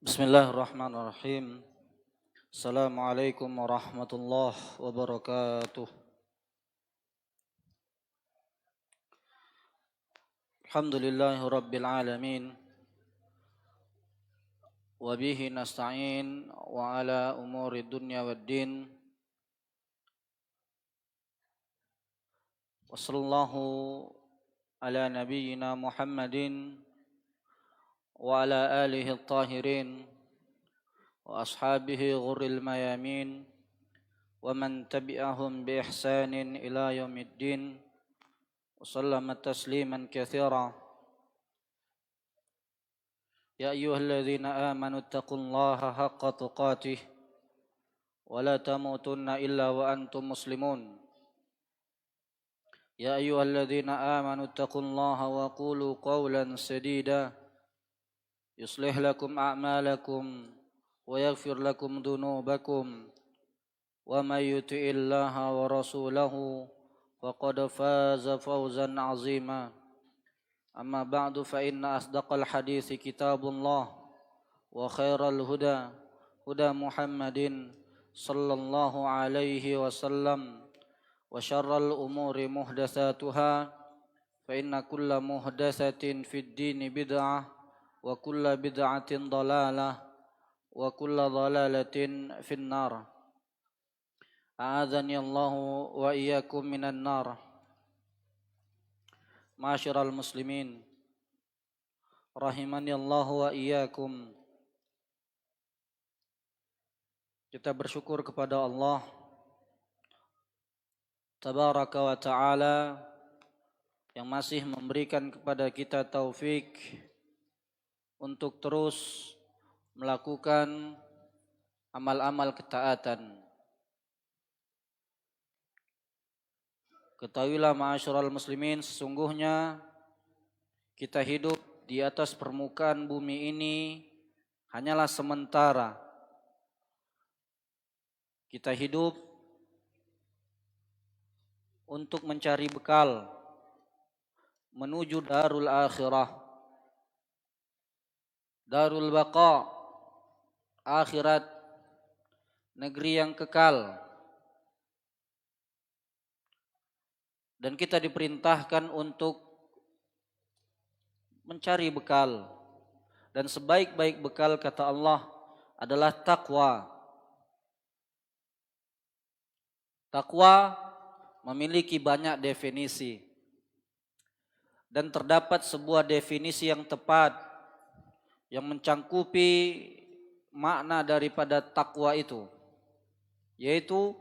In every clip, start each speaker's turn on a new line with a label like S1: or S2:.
S1: Bismillahirrahmanirrahim. Assalamualaikum warahmatullahi wabarakatuh. Alhamdulillahi rabbil alamin. Wa bihi nasta'in wa ala umuri dunya waddin. Wa sallallahu ala nabiyyina Muhammadin wa ala alihi at-tahirin wa ashabihi ghurril mayamin wa man tabi'ahum bi ihsanin ila yaumiddin wa sallama tasliman katsira. Ya ayyuhalladzina amanu taqullaha haqqa tuqatih wa la tamutunna illa wa antum muslimun. Ya ayyuhalladzina amanu taqullaha wa qulu qawlan sadida yuslih lakum a'malakum wa yaghfir lakum dhunubakum wa may yuti'illaha wa rasulahu faqad faza fawzan 'azima. Amma ba'du fa inna asdaqal hadithi kitabullah wa khairal huda huda Muhammadin sallallahu alaihi wasallam wa syarral umuri muhdatsatuha fa inna kulla muhdatsatin fid dini bid'ah wa kulla bid'atin dalalah wa kulla dalalatin finnar. A'adzani Allahu wa iyyakum minan nar. Ma'asyiral muslimin rahimani Allah wa iyyakum. Kita bersyukur kepada Allah tabaraka wa taala yang masih memberikan kepada kita taufik untuk terus melakukan amal-amal ketaatan. Ketahuilah ma'asyiral muslimin, sesungguhnya kita hidup di atas permukaan bumi ini hanyalah sementara. Kita hidup untuk mencari bekal menuju darul akhirah, darul baqa, akhirat, negeri yang kekal. Dan kita diperintahkan untuk mencari bekal. Dan sebaik-baik bekal, kata Allah, adalah taqwa. Taqwa memiliki banyak definisi. Dan terdapat sebuah definisi yang tepat yang mencangkupi makna daripada takwa itu, yaitu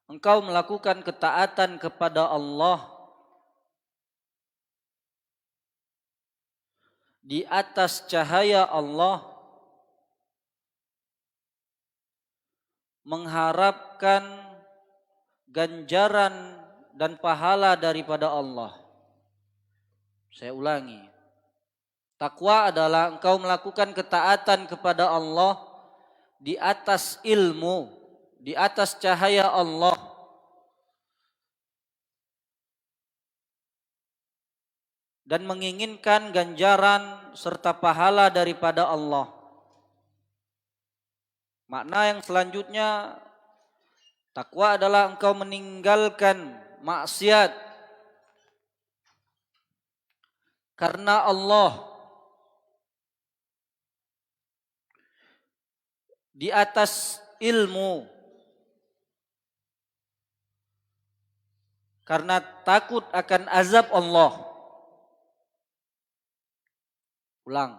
S1: engkau melakukan ketaatan kepada Allah di atas cahaya Allah, mengharapkan ganjaran dan pahala daripada Allah. Saya ulangi. Takwa adalah engkau melakukan ketaatan kepada Allah di atas ilmu, di atas cahaya Allah. Dan menginginkan ganjaran serta pahala daripada Allah. Makna yang selanjutnya, takwa adalah engkau meninggalkan maksiat karena Allah, di atas ilmu, karena takut akan azab Allah. Ulang.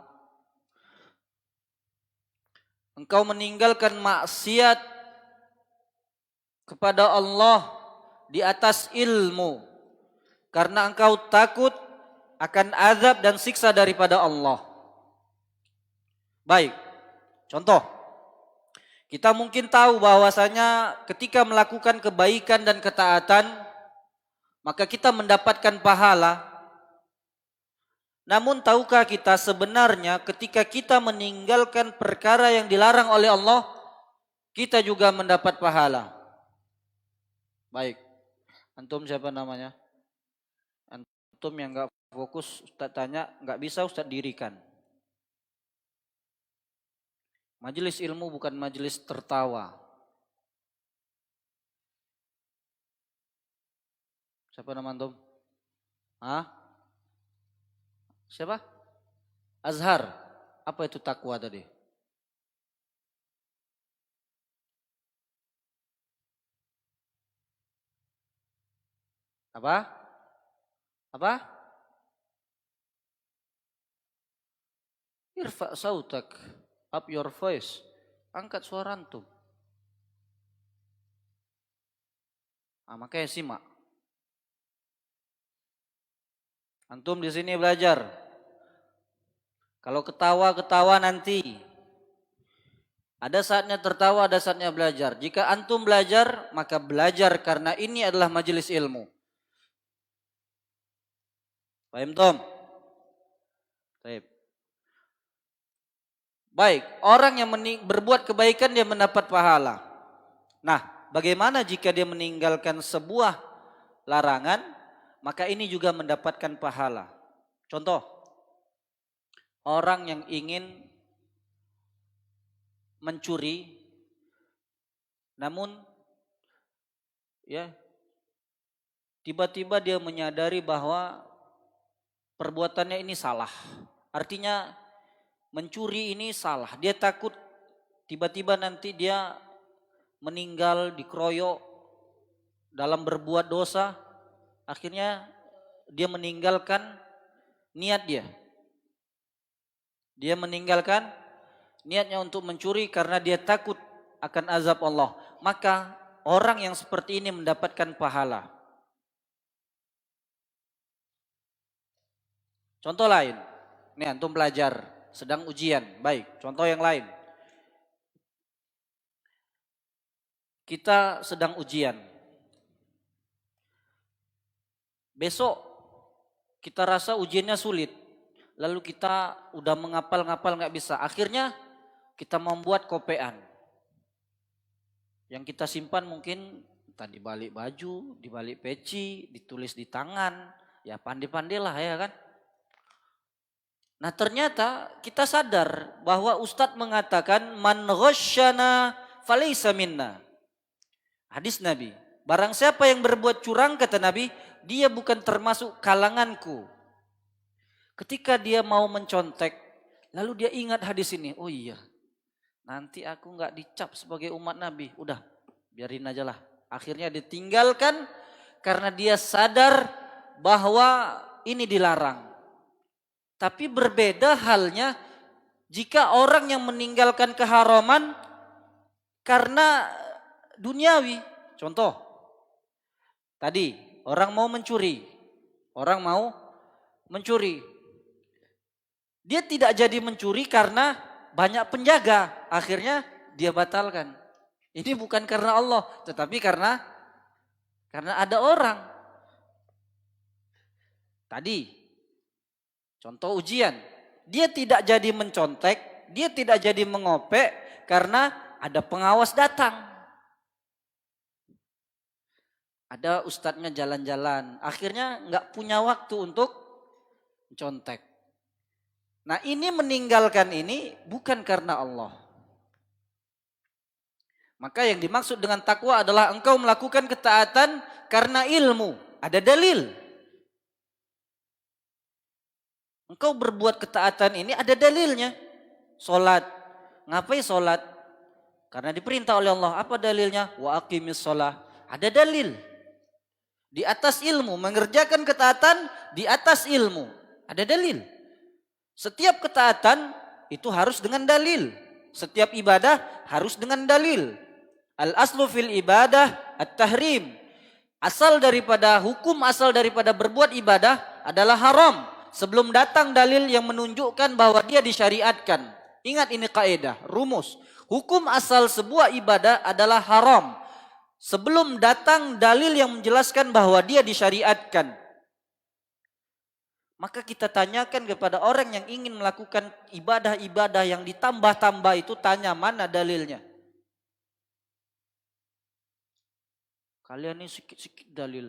S1: Engkau meninggalkan maksiat kepada Allah di atas ilmu, karena engkau takut akan azab dan siksa daripada Allah. Baik, contoh. Kita mungkin tahu bahwasanya ketika melakukan kebaikan dan ketaatan, maka kita mendapatkan pahala. Namun tahukah kita sebenarnya ketika kita meninggalkan perkara yang dilarang oleh Allah, kita juga mendapat pahala. Baik, antum siapa namanya? Antum yang gak fokus, Ustaz tanya, gak bisa Ustaz dirikan. Majelis ilmu bukan majelis tertawa. Siapa nama antum? Hah? Siapa? Azhar. Apa itu takwa tadi? Apa? Apa? Irfa sautak. Up your voice. Angkat suara antum. Makanya simak. Antum di sini belajar. Kalau ketawa nanti. Ada saatnya tertawa, ada saatnya belajar. Jika antum belajar, maka belajar karena ini adalah majelis ilmu. Paham Tom? Baik, orang yang berbuat kebaikan dia mendapat pahala. Nah, bagaimana jika dia meninggalkan sebuah larangan, maka ini juga mendapatkan pahala. Contoh, orang yang ingin mencuri, namun ya tiba-tiba dia menyadari bahwa perbuatannya ini salah. Artinya mencuri ini salah. Dia takut tiba-tiba nanti dia meninggal dikeroyok dalam berbuat dosa. Akhirnya dia meninggalkan niat dia. Dia meninggalkan niatnya untuk mencuri karena dia takut akan azab Allah. Maka orang yang seperti ini mendapatkan pahala. Contoh lain. Nih antum belajar, sedang ujian. Baik, contoh yang lain. Kita sedang ujian. Besok kita rasa ujiannya sulit. Lalu kita udah menghafal nggak bisa. Akhirnya kita membuat kopean. Yang kita simpan mungkin entah di balik baju, di balik peci, ditulis di tangan. Ya pandai-pandailah ya kan. Nah ternyata kita sadar bahwa Ustadz mengatakan man ghasyana falaysa minna. Hadis Nabi. Barang siapa yang berbuat curang kata Nabi, dia bukan termasuk kalanganku. Ketika dia mau mencontek, lalu dia ingat hadis ini. Oh iya, nanti aku gak dicap sebagai umat Nabi. Udah, biarin aja lah. Akhirnya ditinggalkan karena dia sadar bahwa ini dilarang. Tapi berbeda halnya jika orang yang meninggalkan keharaman karena duniawi. Contoh, tadi orang mau mencuri. Dia tidak jadi mencuri karena banyak penjaga. Akhirnya dia batalkan. Ini bukan karena Allah, tetapi karena ada orang. Tadi contoh ujian, dia tidak jadi mencontek, dia tidak jadi mengopek karena ada pengawas datang. Ada ustadznya jalan-jalan, akhirnya nggak punya waktu untuk contek. Nah ini meninggalkan ini bukan karena Allah. Maka yang dimaksud dengan takwa adalah engkau melakukan ketaatan karena ilmu, ada dalil. Engkau berbuat ketaatan ini ada dalilnya. Solat. Ngapain solat? Karena diperintah oleh Allah. Apa dalilnya? Wa aqimis sholah. Ada dalil. Di atas ilmu. Mengerjakan ketaatan di atas ilmu. Ada dalil. Setiap ketaatan itu harus dengan dalil. Setiap ibadah harus dengan dalil. Al-aslu fil ibadah at-tahrim. Asal daripada hukum, asal daripada berbuat ibadah adalah haram. Sebelum datang dalil yang menunjukkan bahwa dia disyariatkan. Ingat ini kaidah, rumus. Hukum asal sebuah ibadah adalah haram. Sebelum datang dalil yang menjelaskan bahwa dia disyariatkan. Maka kita tanyakan kepada orang yang ingin melakukan ibadah-ibadah yang ditambah-tambah itu, tanya mana dalilnya. Kalian ini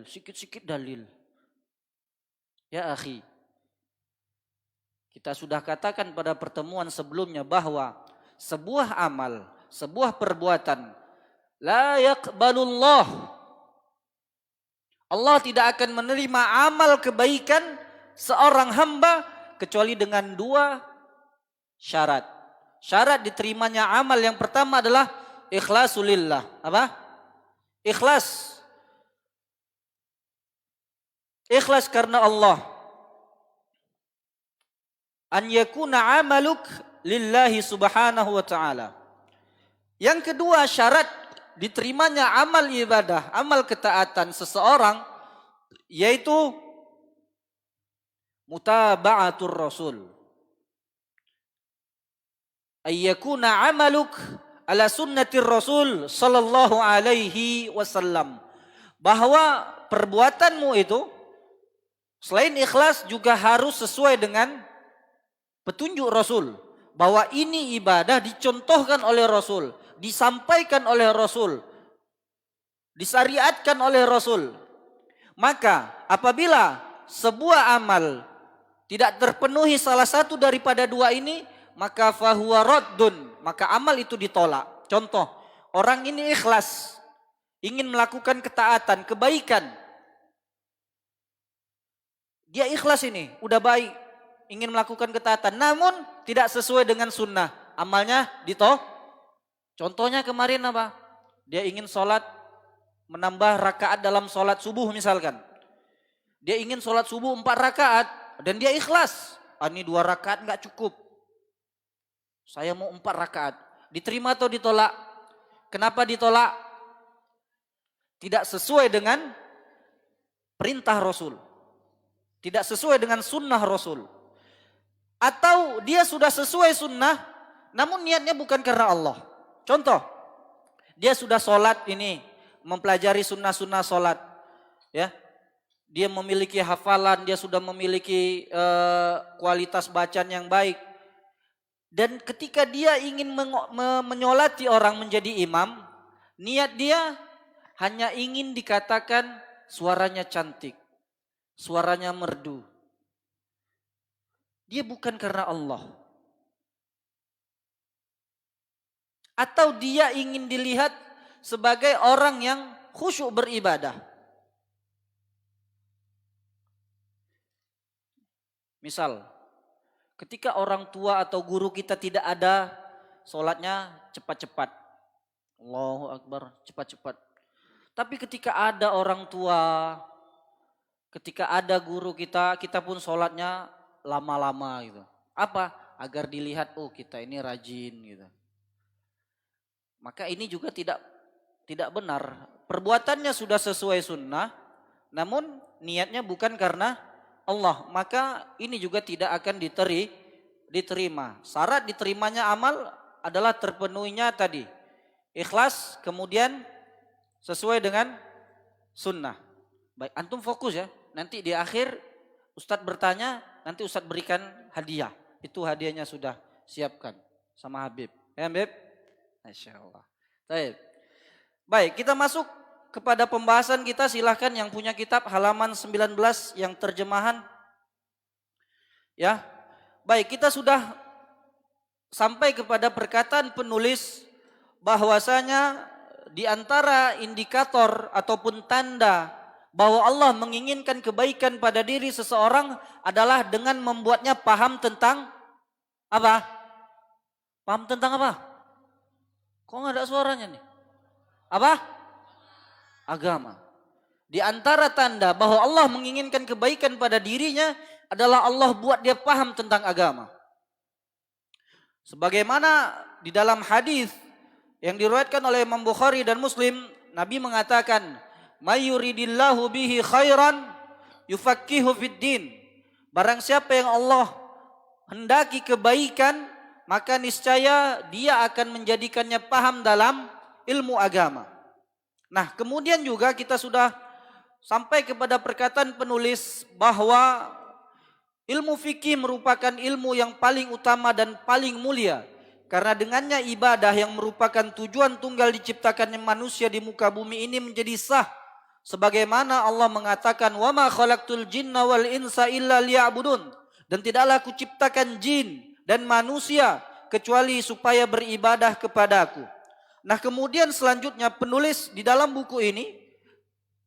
S1: sikit-sikit dalil. Ya akhi. Kita sudah katakan pada pertemuan sebelumnya bahwa sebuah amal, sebuah perbuatan, la yaqbalullah, Allah tidak akan menerima amal kebaikan seorang hamba kecuali dengan dua syarat. Syarat diterimanya amal yang pertama adalah ikhlasulillah. Apa? Ikhlas. Ikhlas karena Allah. An yakuna amaluk lillahi subhanahu wa ta'ala. Yang kedua syarat diterimanya amal ibadah, amal ketaatan seseorang, yaitu mutaba'atur rasul. Ayyakuna amaluk ala sunnatir rasul sallallahu alaihi wasallam. Bahwa perbuatanmu itu selain ikhlas juga harus sesuai dengan petunjuk Rasul. Bahwa ini ibadah dicontohkan oleh Rasul, disampaikan oleh Rasul, disyariatkan oleh Rasul. Maka apabila sebuah amal tidak terpenuhi salah satu daripada dua ini, maka fahuwa raddun, maka amal itu ditolak. Contoh, orang ini ikhlas, ingin melakukan ketaatan, kebaikan. Dia ikhlas ini, udah baik, ingin melakukan ketaatan, namun tidak sesuai dengan sunnah, amalnya ditolak. Contohnya kemarin apa? Dia ingin sholat, menambah rakaat dalam sholat subuh misalkan. Dia ingin sholat subuh 4 rakaat dan dia ikhlas. Ini 2 rakaat nggak cukup. Saya mau 4 rakaat. Diterima atau ditolak? Kenapa ditolak? Tidak sesuai dengan perintah Rasul. Tidak sesuai dengan sunnah Rasul. Atau dia sudah sesuai sunnah, namun niatnya bukan karena Allah. Contoh, dia sudah sholat ini, mempelajari sunnah-sunnah sholat. Ya, dia memiliki hafalan, dia sudah memiliki kualitas bacaan yang baik. Dan ketika dia ingin menyolati orang menjadi imam, niat dia hanya ingin dikatakan suaranya cantik, suaranya merdu. Dia bukan karena Allah. Atau dia ingin dilihat sebagai orang yang khusyuk beribadah. Misal, ketika orang tua atau guru kita tidak ada, sholatnya cepat-cepat. Allahu Akbar, cepat-cepat. Tapi ketika ada orang tua, ketika ada guru kita, kita pun sholatnya lama-lama gitu. Apa? Agar dilihat, oh kita ini rajin gitu. Maka ini juga tidak benar. Perbuatannya sudah sesuai sunnah, namun niatnya bukan karena Allah. Maka ini juga tidak akan diterima. Syarat diterimanya amal adalah terpenuhinya tadi ikhlas, kemudian sesuai dengan sunnah. Baik, antum fokus ya. Nanti di akhir Ustadz bertanya, nanti Ustadz berikan hadiah. Itu hadiahnya sudah siapkan sama Habib. Ya Habib? Masya Allah. Baik, kita masuk kepada pembahasan kita. Silahkan yang punya kitab halaman 19 yang terjemahan. Ya, baik, kita sudah sampai kepada perkataan penulis bahwasanya di antara indikator ataupun tanda bahwa Allah menginginkan kebaikan pada diri seseorang adalah dengan membuatnya paham tentang apa? Paham tentang apa? Kok nggak ada suaranya nih? Apa? Agama. Di antara tanda bahwa Allah menginginkan kebaikan pada dirinya adalah Allah buat dia paham tentang agama. Sebagaimana di dalam hadis yang diriwayatkan oleh Imam Bukhari dan Muslim, Nabi mengatakan, "May yuridillahu bihi khairan yufaqqihu fid din." Barang siapa yang Allah hendaki kebaikan, maka niscaya dia akan menjadikannya paham dalam ilmu agama. Nah, kemudian juga kita sudah sampai kepada perkataan penulis bahwa ilmu fikih merupakan ilmu yang paling utama dan paling mulia. Karena dengannya ibadah yang merupakan tujuan tunggal diciptakannya manusia di muka bumi ini menjadi sah. Sebagaimana Allah mengatakan, "Wa ma khalaqtul jinna wal insa illa liya'budun." Dan tidaklah kuciptakan jin dan manusia kecuali supaya beribadah kepadaku. Nah, kemudian selanjutnya penulis di dalam buku ini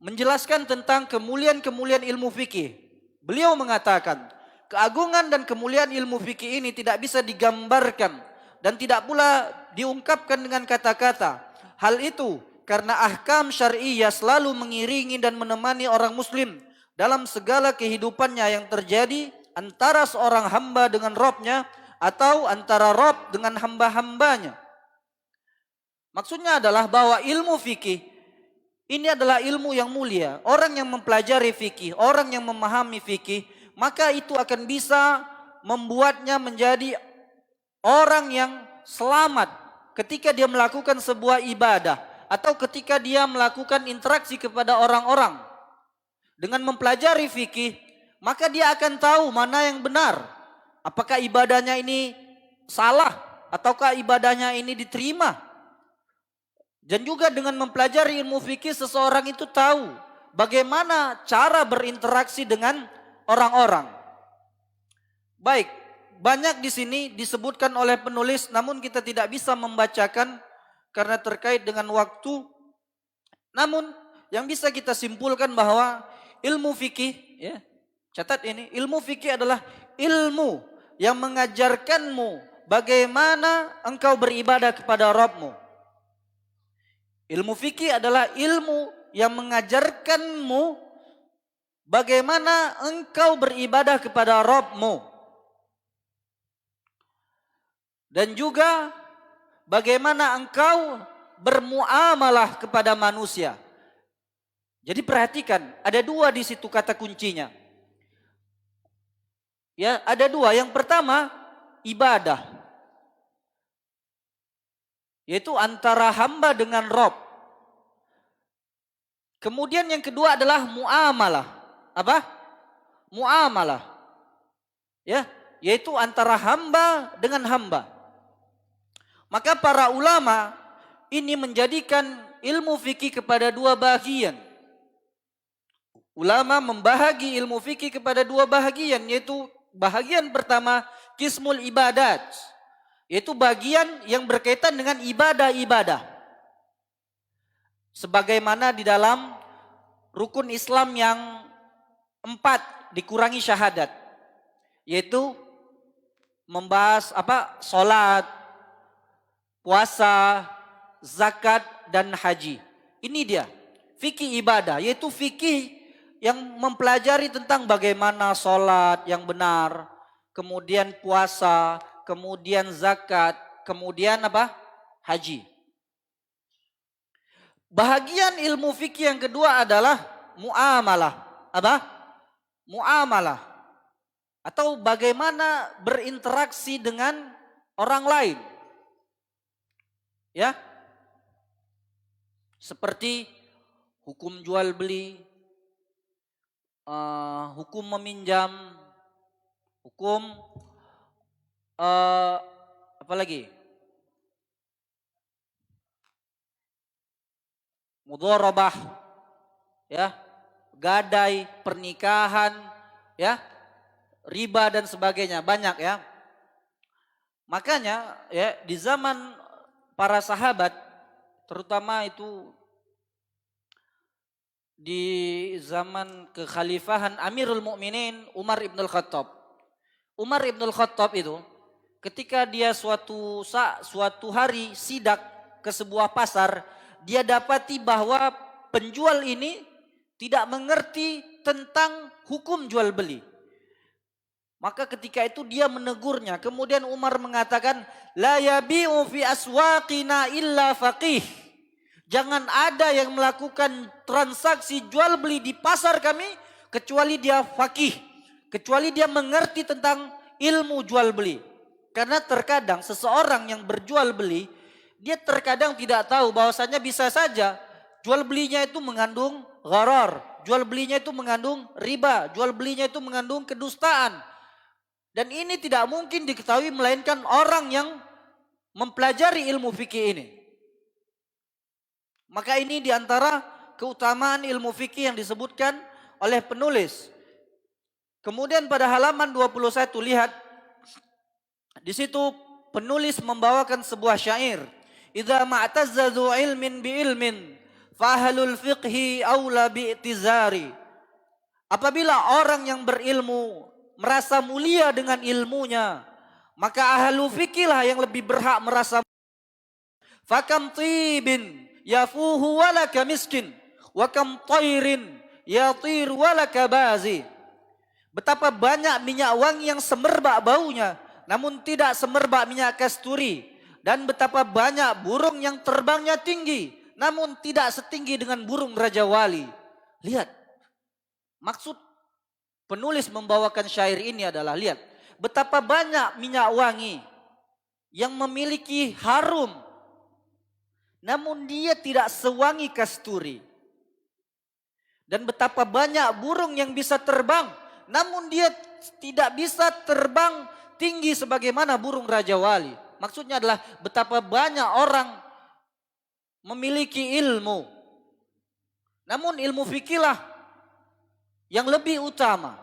S1: menjelaskan tentang kemuliaan-kemuliaan ilmu fikih. Beliau mengatakan, keagungan dan kemuliaan ilmu fikih ini tidak bisa digambarkan dan tidak pula diungkapkan dengan kata-kata. Hal itu karena ahkam syariah selalu mengiringi dan menemani orang muslim dalam segala kehidupannya yang terjadi antara seorang hamba dengan Rabb-nya atau antara Rabb dengan hamba-hambanya. Maksudnya adalah bahwa ilmu fikih ini adalah ilmu yang mulia. Orang yang mempelajari fikih, orang yang memahami fikih, maka itu akan bisa membuatnya menjadi orang yang selamat ketika dia melakukan sebuah ibadah atau ketika dia melakukan interaksi kepada orang-orang. Dengan mempelajari fikih, maka dia akan tahu mana yang benar. Apakah ibadahnya ini salah ataukah ibadahnya ini diterima. Dan juga dengan mempelajari ilmu fikih seseorang itu tahu bagaimana cara berinteraksi dengan orang-orang. Baik, banyak di sini disebutkan oleh penulis namun kita tidak bisa membacakan karena terkait dengan waktu. Namun yang bisa kita simpulkan bahwa ilmu fikih, ya, catat ini, ilmu fikih adalah ilmu yang mengajarkanmu bagaimana engkau beribadah kepada Rabb-mu. Ilmu fikih adalah ilmu yang mengajarkanmu bagaimana engkau beribadah kepada Rabb-mu. Dan juga bagaimana engkau bermuamalah kepada manusia. Jadi perhatikan, ada dua di situ kata kuncinya. Ya, ada dua. Yang pertama, ibadah. Yaitu antara hamba dengan Rabb. Kemudian yang kedua adalah muamalah. Apa? Muamalah. Ya, yaitu antara hamba dengan hamba. Maka para ulama ini menjadikan ilmu fikih kepada dua bagian. Ulama membahagi ilmu fikih kepada dua bagian, yaitu bahagian pertama qismul ibadat, yaitu bagian yang berkaitan dengan ibadah-ibadah. Sebagaimana di dalam rukun Islam yang 4 dikurangi syahadat, yaitu membahas salat, puasa, zakat dan haji. Ini dia fikih ibadah, yaitu fikih yang mempelajari tentang bagaimana salat yang benar, kemudian puasa, kemudian zakat, kemudian haji. Bahagian ilmu fikih yang kedua adalah muamalah. Muamalah. Atau bagaimana berinteraksi dengan orang lain. Ya. Seperti hukum jual beli, hukum meminjam, hukum apa lagi? Mudharabah, ya, gadai, pernikahan, ya, riba dan sebagainya, banyak ya. Makanya ya di zaman para sahabat, terutama itu di zaman kekhalifahan Amirul Mukminin Umar ibn al-Khattab. Umar ibn al-Khattab itu ketika dia suatu hari sidak ke sebuah pasar, dia dapati bahwa penjual ini tidak mengerti tentang hukum jual beli. Maka ketika itu dia menegurnya. Kemudian Umar mengatakan, la yabi'u fi aswaqina illa faqih. Jangan ada yang melakukan transaksi jual beli di pasar kami kecuali dia faqih, kecuali dia mengerti tentang ilmu jual beli. Karena terkadang seseorang yang berjual beli, dia terkadang tidak tahu bahwasanya bisa saja jual belinya itu mengandung gharar, jual belinya itu mengandung riba, jual belinya itu mengandung kedustaan. Dan ini tidak mungkin diketahui melainkan orang yang mempelajari ilmu fikih ini. Maka ini diantara keutamaan ilmu fikih yang disebutkan oleh penulis. Kemudian pada halaman 21 lihat di situ penulis membawakan sebuah syair. Idza ma'tazza dzu ilmin bi ilmin fahlul fiqhi aula bi'tizari. Apabila orang yang berilmu merasa mulia dengan ilmunya, maka ahlu fikihlah yang lebih berhak merasa. Fakam tibin yafuhu walaka miskin wa kam tairin yatir walaka bazi. Betapa banyak minyak wangi yang semerbak baunya, namun tidak semerbak minyak kasturi. Dan betapa banyak burung yang terbangnya tinggi, namun tidak setinggi dengan burung Raja Wali. Lihat, maksud penulis membawakan syair ini adalah, lihat, betapa banyak minyak wangi yang memiliki harum, namun dia tidak sewangi kasturi. Dan betapa banyak burung yang bisa terbang, namun dia tidak bisa terbang tinggi sebagaimana burung Raja Wali. Maksudnya adalah betapa banyak orang memiliki ilmu, namun ilmu fikihlah yang lebih utama.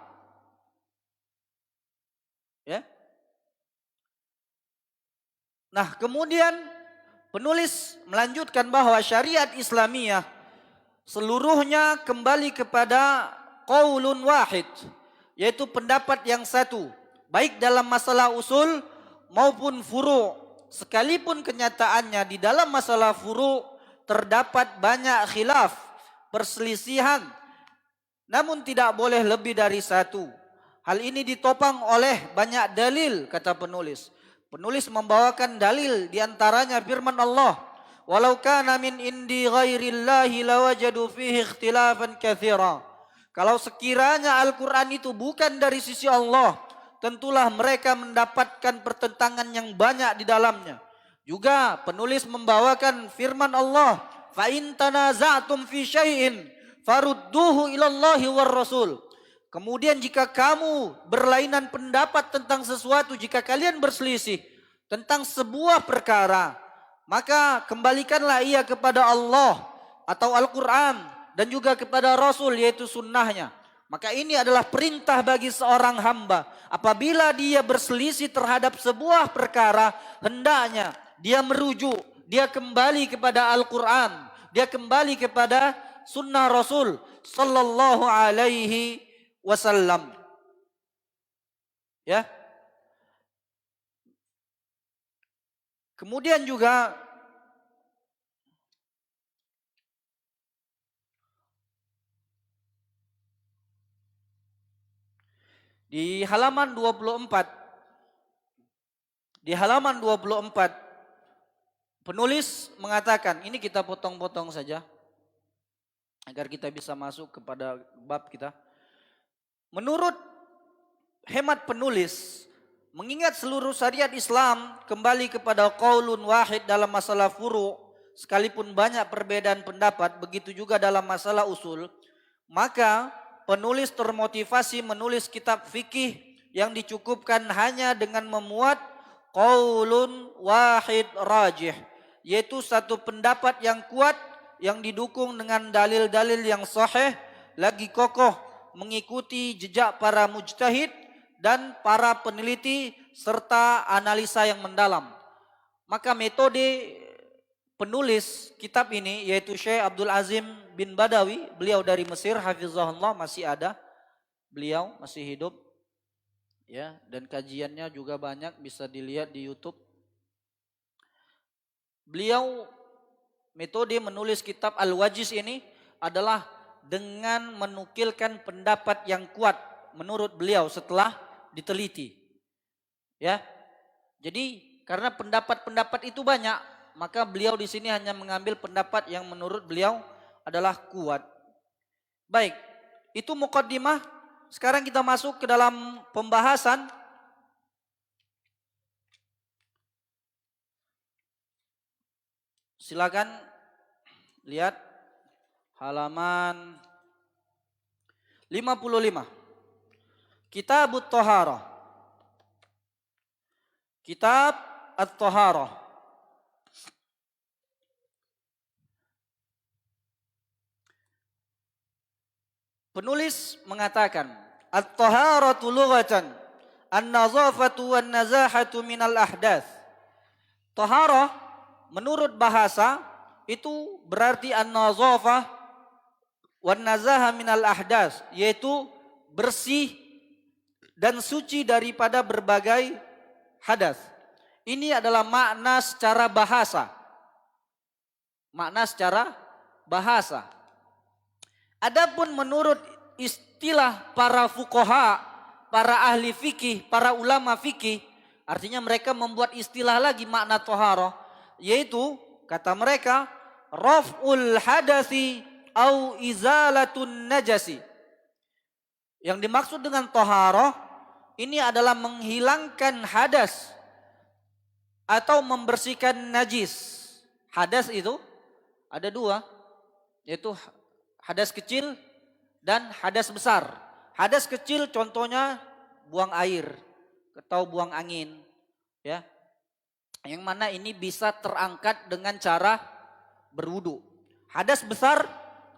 S1: Ya. Nah, kemudian penulis melanjutkan bahwa syariat Islamiyah seluruhnya kembali kepada qaulun wahid, yaitu pendapat yang satu, baik dalam masalah usul maupun furu'. Sekalipun kenyataannya di dalam masalah furu' terdapat banyak khilaf, perselisihan, namun tidak boleh lebih dari satu. Hal ini ditopang oleh banyak dalil, kata penulis. Penulis membawakan dalil diantaranya firman Allah, walau kana min indi ghairillahi lawajadu fihi ikhtilafan katsira. Kalau sekiranya Al-Quran itu bukan dari sisi Allah, tentulah mereka mendapatkan pertentangan yang banyak di dalamnya. Juga penulis membawakan firman Allah, fa in tanaza'tum fi syai'in farudduhu ilallahi war rasul. Kemudian jika kamu berlainan pendapat tentang sesuatu, jika kalian berselisih tentang sebuah perkara, maka kembalikanlah ia kepada Allah atau Al-Quran dan juga kepada Rasul, yaitu sunnahnya. Maka ini adalah perintah bagi seorang hamba. Apabila dia berselisih terhadap sebuah perkara, hendaknya dia merujuk, dia kembali kepada Al-Quran, dia kembali kepada sunnah Rasul sallallahu alaihi wasallam. Ya. Kemudian juga di halaman 24, penulis mengatakan, ini kita potong-potong saja agar kita bisa masuk kepada bab kita. Menurut hemat penulis, mengingat seluruh syariat Islam kembali kepada qaulun wahid dalam masalah furu', sekalipun banyak perbedaan pendapat, begitu juga dalam masalah usul, maka penulis termotivasi menulis kitab fikih yang dicukupkan hanya dengan memuat qaulun wahid rajih, yaitu satu pendapat yang kuat yang didukung dengan dalil-dalil yang sahih, lagi kokoh mengikuti jejak para mujtahid dan para peneliti serta analisa yang mendalam. Maka metode penulis kitab ini yaitu Syekh Abdul Azim bin Badawi, beliau dari Mesir, hafizahullah, masih ada, beliau masih hidup, ya, dan kajiannya juga banyak, bisa dilihat di YouTube. Beliau metode menulis kitab Al-Wajiz ini adalah dengan menukilkan pendapat yang kuat menurut beliau setelah diteliti. Ya. Jadi karena pendapat-pendapat itu banyak, maka beliau di sini hanya mengambil pendapat yang menurut beliau adalah kuat. Baik, itu muqaddimah. Sekarang kita masuk ke dalam pembahasan. Silakan lihat halaman 55. Kitabut Thaharah. Kitab At-Thaharah. Penulis mengatakan, At-Thaharatu lughatan an-nazafatu wan-nazahatu minal ahdath. Taharah menurut bahasa itu berarti an-nazafah wan nazaha minal ahdas, yaitu bersih dan suci daripada berbagai hadas. Ini adalah makna secara bahasa. Makna secara bahasa. Adapun menurut istilah para fuqaha, para ahli fikih, para ulama fikih, artinya mereka membuat istilah lagi makna taharah, yaitu kata mereka raf'ul hadasi au izalatun najasi. Yang dimaksud dengan taharah ini adalah menghilangkan hadas atau membersihkan najis. Hadas itu ada dua, yaitu hadas kecil dan hadas besar. Hadas kecil contohnya buang air atau buang angin, ya. Yang mana ini bisa terangkat dengan cara berwudu. Hadas besar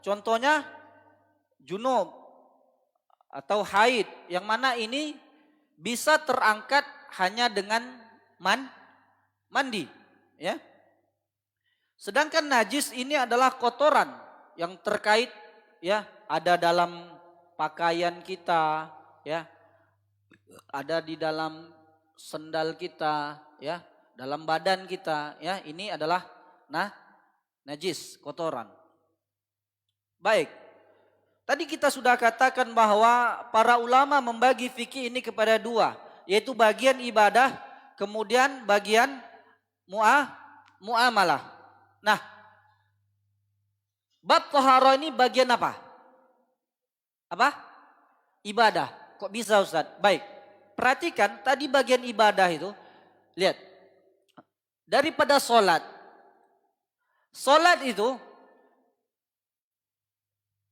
S1: contohnya junub atau haid, yang mana ini bisa terangkat hanya dengan mandi, ya. Sedangkan najis ini adalah kotoran yang terkait, ya, ada dalam pakaian kita, ya, ada di dalam sendal kita, ya, dalam badan kita, ya, ini adalah najis, kotoran. Baik. Tadi kita sudah katakan bahwa para ulama membagi fikih ini kepada dua, yaitu bagian ibadah, kemudian bagian muamalah. Nah, bab taharah ini bagian apa? Apa? Ibadah. Kok bisa Ustaz? Baik. Perhatikan tadi bagian ibadah itu. Lihat. Daripada solat. Solat itu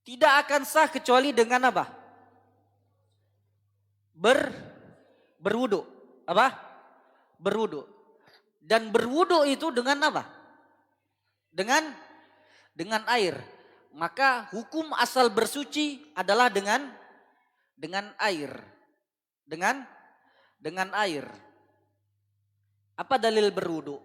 S1: tidak akan sah kecuali dengan apa? Berwudu. Apa? Berwudu. Dan berwudu itu dengan apa? Dengan air. Maka hukum asal bersuci adalah dengan air. Dengan air. Apa dalil berwudu?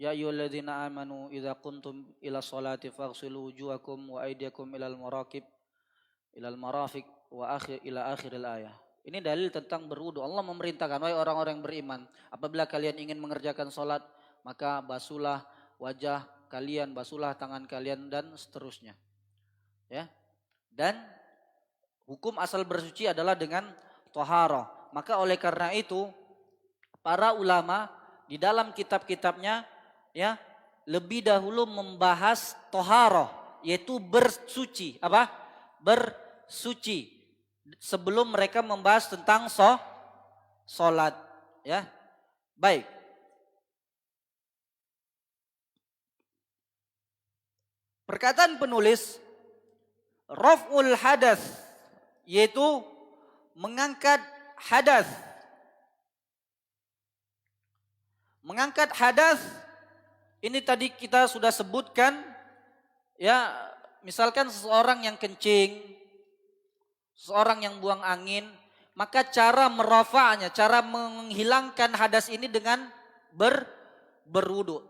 S1: Ya ayyuhalladzina amanu idza kuntum ila sholati faghsilu wujuhakum wa aydiyakum ilal marafiq wa ila akhiril ayah. Ini dalil tentang berwudu. Allah memerintahkan, wahai orang-orang yang beriman, apabila kalian ingin mengerjakan sholat, maka basuhlah wajah kalian, basuhlah tangan kalian, dan seterusnya. Ya. Dan hukum asal bersuci adalah dengan taharah. Maka oleh karena itu para ulama di dalam kitab-kitabnya, ya, lebih dahulu membahas taharah, yaitu bersuci. Apa? Bersuci. Sebelum mereka membahas tentang sholat. Ya. Baik. Perkataan penulis raf'ul hadas, yaitu mengangkat hadas. Mengangkat hadas ini tadi kita sudah sebutkan, ya, misalkan seseorang yang kencing, seseorang yang buang angin, maka cara merafa'nya, cara menghilangkan hadas ini dengan berwudu.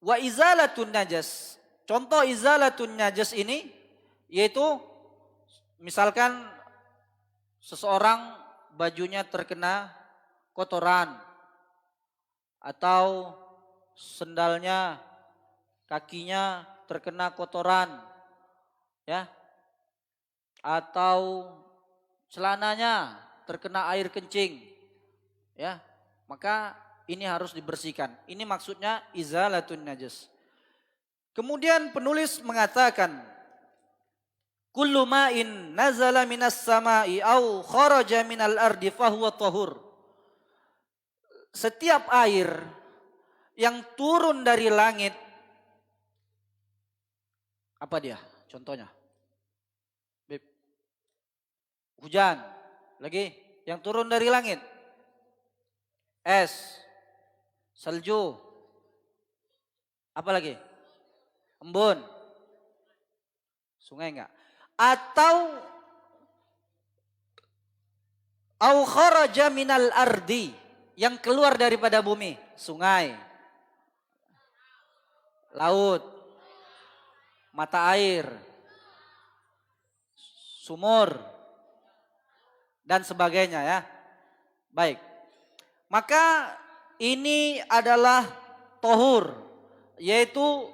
S1: Wa izalatun najas. Contoh izalatun najas ini yaitu misalkan seseorang bajunya terkena kotoran atau sendalnya, kakinya terkena kotoran, ya, atau celananya terkena air kencing, ya, maka ini harus dibersihkan. Ini maksudnya izalatun najas. Kemudian penulis mengatakan kullu ma'in nazala minas sama'i au kharaja minal ardi fahuwa tahur. Setiap air yang turun dari langit, apa dia? Contohnya. Hujan. Lagi yang turun dari langit. Es. Salju. Apa lagi? Embun. Sungai enggak? Atau au kharaja minal ardi, yang keluar daripada bumi? Sungai, laut, mata air, sumur, dan sebagainya ya. Baik. Maka ini adalah tohur, yaitu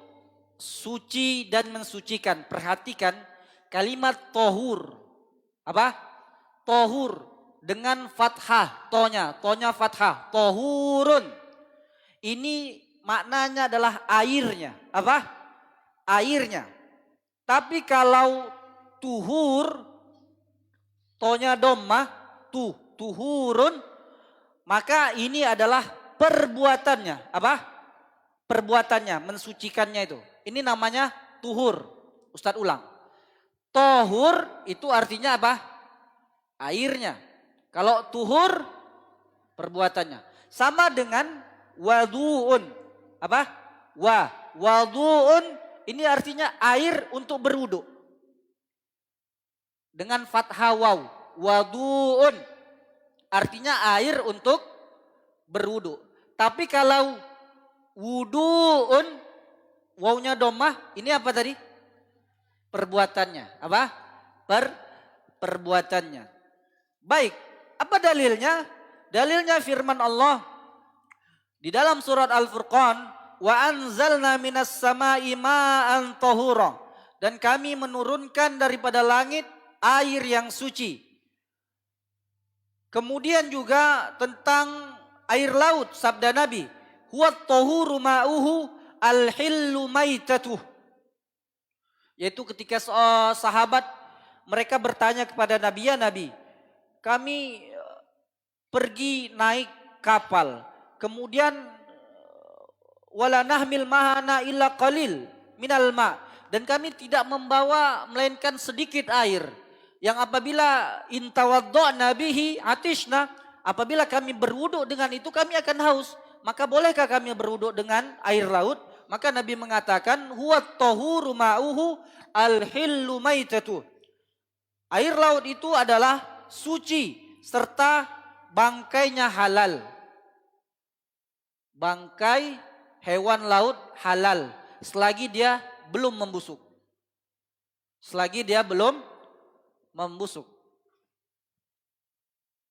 S1: suci dan mensucikan. Perhatikan kalimat tohur. Apa? Tohur dengan fathah, tonya fathah, tohurun. Ini maknanya adalah airnya. Apa? Airnya. Tapi kalau tuhur, tonya dommah, tuhurun, maka ini adalah perbuatannya. Apa? Perbuatannya, mensucikannya itu. Ini namanya tuhur. Ustadz ulang. Tohur itu artinya apa? Airnya. Kalau tuhur, perbuatannya. Sama dengan wadu'un. Apa? Wadu'un ini artinya air untuk berwudu. Dengan fathah waw. Wadu'un artinya air untuk berwudu. Tapi kalau wudu'un, wawnya domah, ini apa tadi? Perbuatannya. Apa? Perbuatannya. Baik, apa dalilnya? Dalilnya firman Allah di dalam surat Al-Furqan, wa anzalna minas sama'i ma'an tahura, dan kami menurunkan daripada langit air yang suci. Kemudian juga tentang air laut, sabda Nabi, huwat tahuru ma'uhu al-hillu maitatuh. Yaitu ketika sahabat mereka bertanya kepada Nabi, ya Nabi, kami pergi naik kapal, kemudian wala nahmil mahana illa qalil minal ma, dan kami tidak membawa melainkan sedikit air, yang apabila intawaddo'na bihi atishna, apabila kami berwudu dengan itu kami akan haus. Maka bolehkah kami berwudu dengan air laut? Maka Nabi mengatakan huwat tahuru ma'uhu al-hillu maitatu. Air laut itu adalah suci serta bangkainya halal. Bangkai hewan laut halal selagi dia belum membusuk. Selagi dia belum membusuk.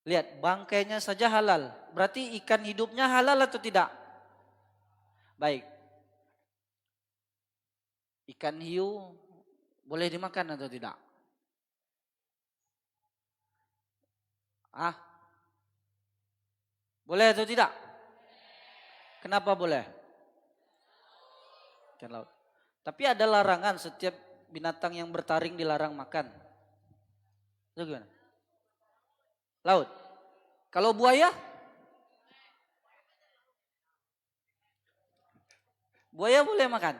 S1: Lihat, bangkainya saja halal. Berarti ikan hidupnya halal atau tidak? Baik. Ikan hiu boleh dimakan atau tidak? Boleh atau tidak? Kenapa boleh? Ikan laut. Tapi ada larangan, setiap binatang yang bertaring dilarang makan. Itu gimana? Laut. Kalau buaya? Buaya boleh makan?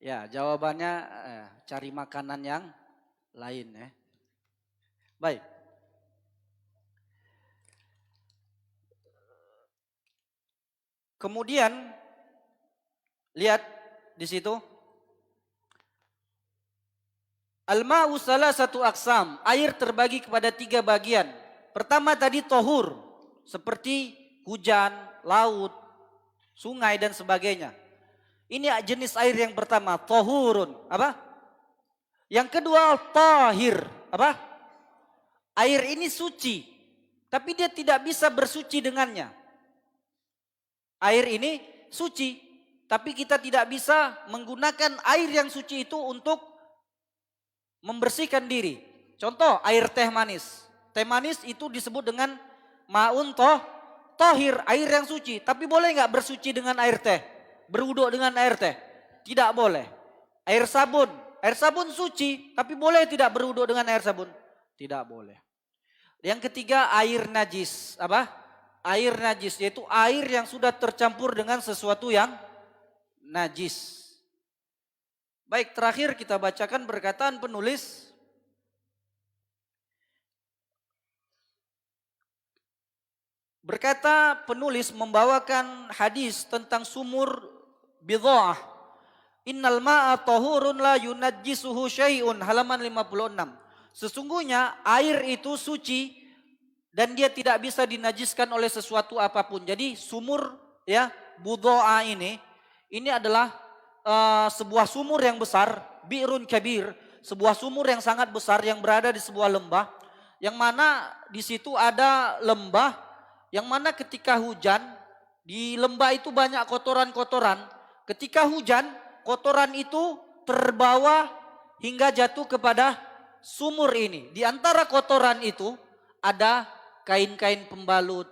S1: Ya, jawabannya cari makanan yang lain ya. Baik. Kemudian lihat di situ. Al-ma'u salasatu aqsam. Air terbagi kepada 3 bagian. Pertama tadi tohur, seperti hujan, laut, sungai dan sebagainya. Ini jenis air yang pertama, tohurun. Apa? Yang kedua, tahir. Apa? Air ini suci, tapi dia tidak bisa bersuci dengannya. Air ini suci, tapi kita tidak bisa menggunakan air yang suci itu untuk membersihkan diri. Contoh, air teh manis. Teh manis itu disebut dengan ma'un tohir, air yang suci. Tapi boleh nggak bersuci dengan air teh? Berwudu dengan air teh? Tidak boleh. Air sabun suci, tapi boleh tidak berwudu dengan air sabun? Tidak boleh. Yang ketiga, air najis. Apa? Air najis, yaitu air yang sudah tercampur dengan sesuatu yang najis. Baik, terakhir kita bacakan perkataan penulis. Berkata penulis membawakan hadis tentang sumur bidha'ah. Innal ma'a tahurun la yunajjisuhu syai'un, halaman 56. Sesungguhnya air itu suci, dan dia tidak bisa dinajiskan oleh sesuatu apapun. Jadi sumur ya Budho'a ini adalah sebuah sumur yang besar, bi'run kabir, sebuah sumur yang sangat besar yang berada di sebuah lembah, yang mana di situ ada lembah, yang mana ketika hujan di lembah itu banyak kotoran-kotoran. Ketika hujan, kotoran itu terbawa hingga jatuh kepada sumur ini. Di antara kotoran itu ada kain-kain pembalut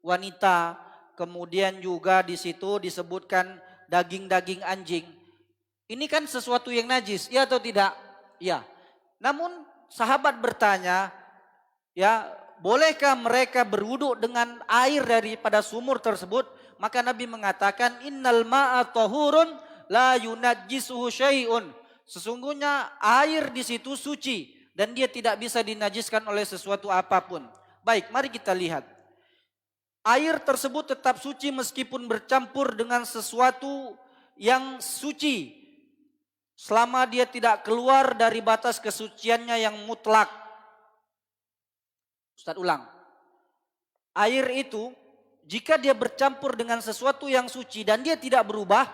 S1: wanita, kemudian juga di situ disebutkan daging-daging anjing. Ini kan sesuatu yang najis, ya atau tidak? Ya. Namun sahabat bertanya, ya, bolehkah mereka berwudu dengan air daripada sumur tersebut? Maka Nabi mengatakan, innal ma'a tahurun la yunajjisuhu syai'un. Sesungguhnya air di situ suci dan dia tidak bisa dinajiskan oleh sesuatu apapun. Baik, mari kita lihat. Air tersebut tetap suci meskipun bercampur dengan sesuatu yang suci, selama dia tidak keluar dari batas kesuciannya yang mutlak. Ustaz ulang. Air itu jika dia bercampur dengan sesuatu yang suci dan dia tidak berubah,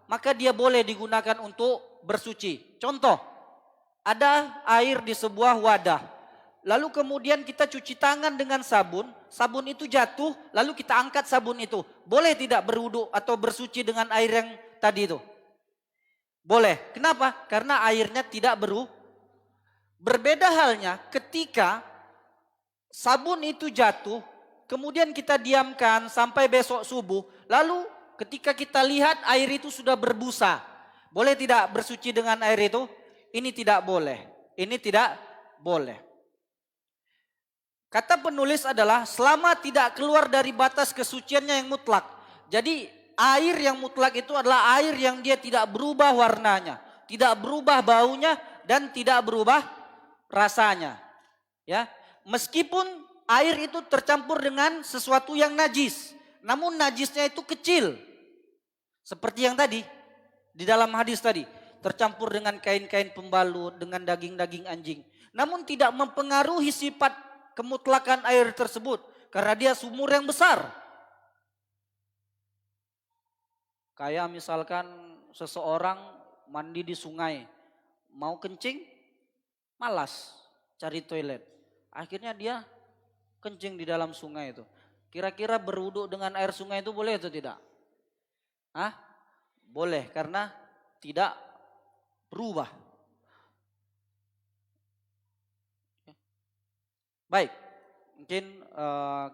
S1: maka dia boleh digunakan untuk bersuci. Contoh, ada air di sebuah wadah. Lalu kemudian kita cuci tangan dengan sabun, sabun itu jatuh, lalu kita angkat sabun itu. Boleh tidak berwudu atau bersuci dengan air yang tadi itu? Boleh. Kenapa? Karena airnya tidak berubah. Berbeda halnya ketika sabun itu jatuh, kemudian kita diamkan sampai besok subuh, lalu ketika kita lihat air itu sudah berbusa. Boleh tidak bersuci dengan air itu? Ini tidak boleh. Ini tidak boleh. Kata penulis adalah selama tidak keluar dari batas kesuciannya yang mutlak. Jadi air yang mutlak itu adalah air yang dia tidak berubah warnanya, tidak berubah baunya, dan tidak berubah rasanya. Ya, meskipun air itu tercampur dengan sesuatu yang najis, namun najisnya itu kecil. Seperti yang tadi di dalam hadis tadi, tercampur dengan kain-kain pembalut, dengan daging-daging anjing. Namun tidak mempengaruhi sifat kemutlakan air tersebut karena dia sumur yang besar. Kayak misalkan seseorang mandi di sungai, mau kencing, malas cari toilet. Akhirnya dia kencing di dalam sungai itu. Kira-kira berwudu dengan air sungai itu boleh atau tidak? Hah? Boleh karena tidak berubah. Baik, mungkin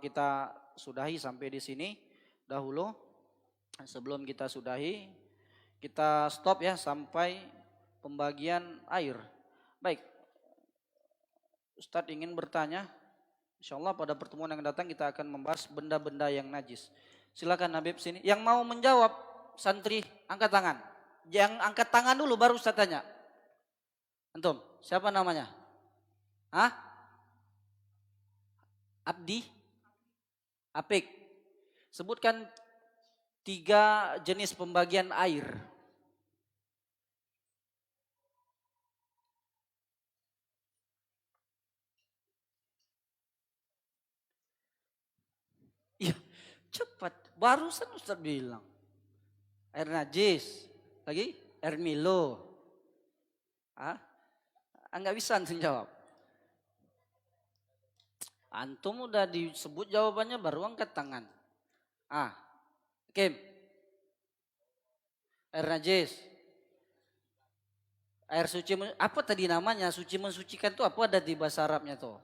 S1: kita sudahi sampai di sini dahulu. Sebelum kita sudahi, kita stop ya sampai pembagian air. Baik, Ustadz ingin bertanya. InsyaAllah pada pertemuan yang datang kita akan membahas benda-benda yang najis. Silakan Habib sini. Yang mau menjawab santri angkat tangan. Yang angkat tangan dulu baru Ustadz tanya. Antum, siapa namanya? Hah? Abdi? Apik. Sebutkan 3 jenis pembagian air. Iya, cepat. Barusan Ustaz bilang. Air najis. Lagi? Air Milo. Ah? Enggak bisa antum jawab. Antum udah disebut jawabannya baru angkat tangan. Kim. Air najis. Air suci, apa tadi namanya? Suci mensucikan itu apa ada di bahasa Arabnya tuh?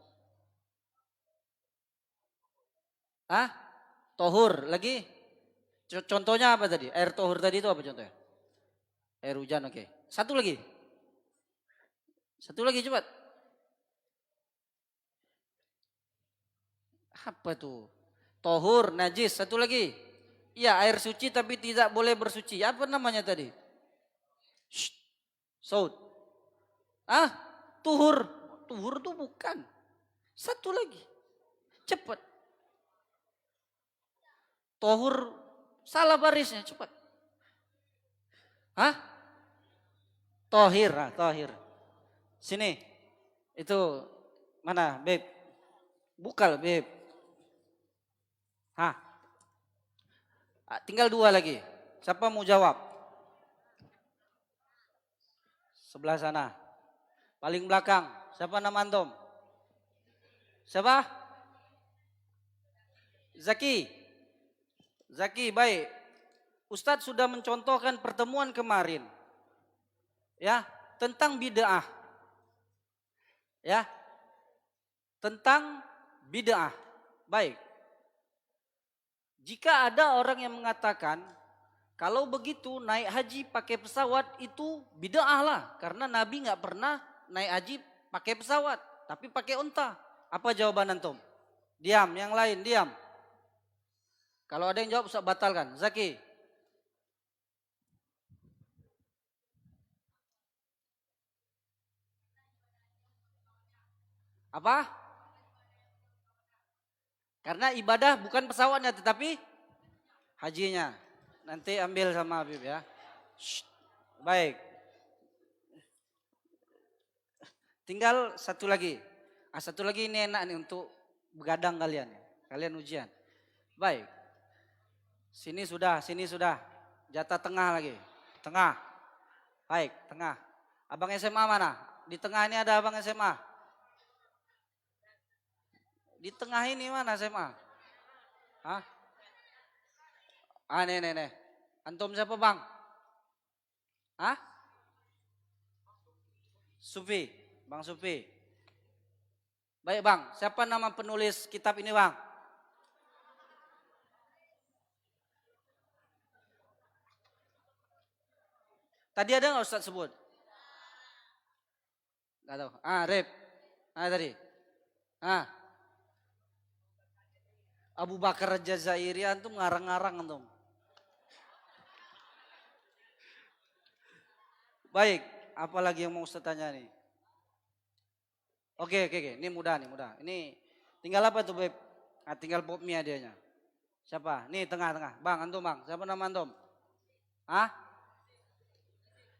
S1: Tohur. Lagi? Contohnya apa tadi? Air tohur tadi itu apa contohnya? Air hujan, oke. Satu lagi. Satu lagi cepat. Apa tuh? Tohur, najis. Satu lagi. Iya, air suci tapi tidak boleh bersuci. Apa namanya tadi? Saud. Tuhur. Tuhur tuh bukan. Satu lagi. Cepat. Tohur. Salah barisnya, cepat. Tohir. Tohir. Sini. Itu mana, Beb? Bukal, Beb. Hah? Tinggal 2 lagi. Siapa mau jawab? Sebelah sana. Paling belakang. Siapa nama antum? Siapa? Zaki. Zaki, baik. Ustadz sudah mencontohkan pertemuan kemarin. Ya, tentang bid'ah. Ya. Tentang bid'ah. Baik. Jika ada orang yang mengatakan kalau begitu naik haji pakai pesawat itu bid'ah lah. Karena Nabi nggak pernah naik haji pakai pesawat, tapi pakai unta. Apa jawaban antum? Diam, yang lain diam. Kalau ada yang jawab usah batalkan. Zaki. Apa? Karena ibadah bukan pesawatnya tetapi hajinya. Nanti ambil sama Habib ya. Shh. Baik. Tinggal satu lagi. Satu lagi ini enak nih untuk begadang kalian. Kalian ujian. Baik. Sini sudah. Jatah tengah lagi. Tengah. Baik, tengah. Abang SMA mana? Di tengah ini ada abang SMA. Di tengah ini mana SMA? Hah? Nih. Antum siapa bang? Hah? Sufi. Bang Sufi. Baik bang, siapa nama penulis kitab ini bang? Tadi ada nggak Ustadz sebut? Nggak tahu. Rep. Tadi. Abu Bakar Jazairi antum ngarang-ngarang antum. Baik, apalagi yang mau Ustaz tanya nih? Oke. Ini mudah. Ini tinggal apa tuh, Beb? Tinggal popmi adanya. Siapa? Nih tengah. Bang, antum bang. Siapa nama antum?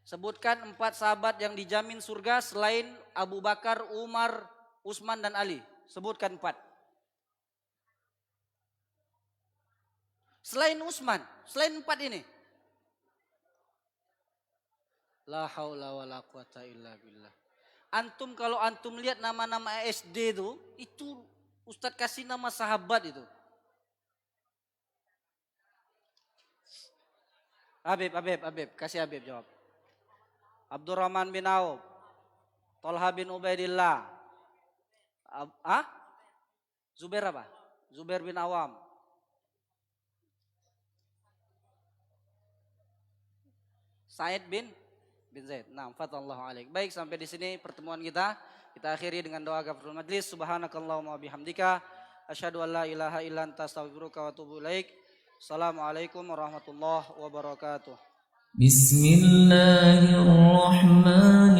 S1: Sebutkan 4 sahabat yang dijamin surga selain Abu Bakar, Umar, Utsman dan Ali. Sebutkan 4. Selain Utsman, selain 4 ini. La haula wala quwata illa billah. Antum kalau antum lihat nama-nama SD itu Ustadz kasih nama sahabat itu. Habib, kasih Habib jawab. Abdurrahman bin Auf, Tolha bin Ubaidillah. Zubair apa? Zubair bin Awam. Said bin Zaid. Nah, fatallahu alaik. Baik, sampai di sini pertemuan kita. Kita akhiri dengan doa kafaratul majlis. Subhanakallahumma bihamdika asyhadu an la ilaha illa anta astaghfiruka wa atubu ilaik. Assalamualaikum warahmatullahi wabarakatuh. Bismillahirrahmanirrahim.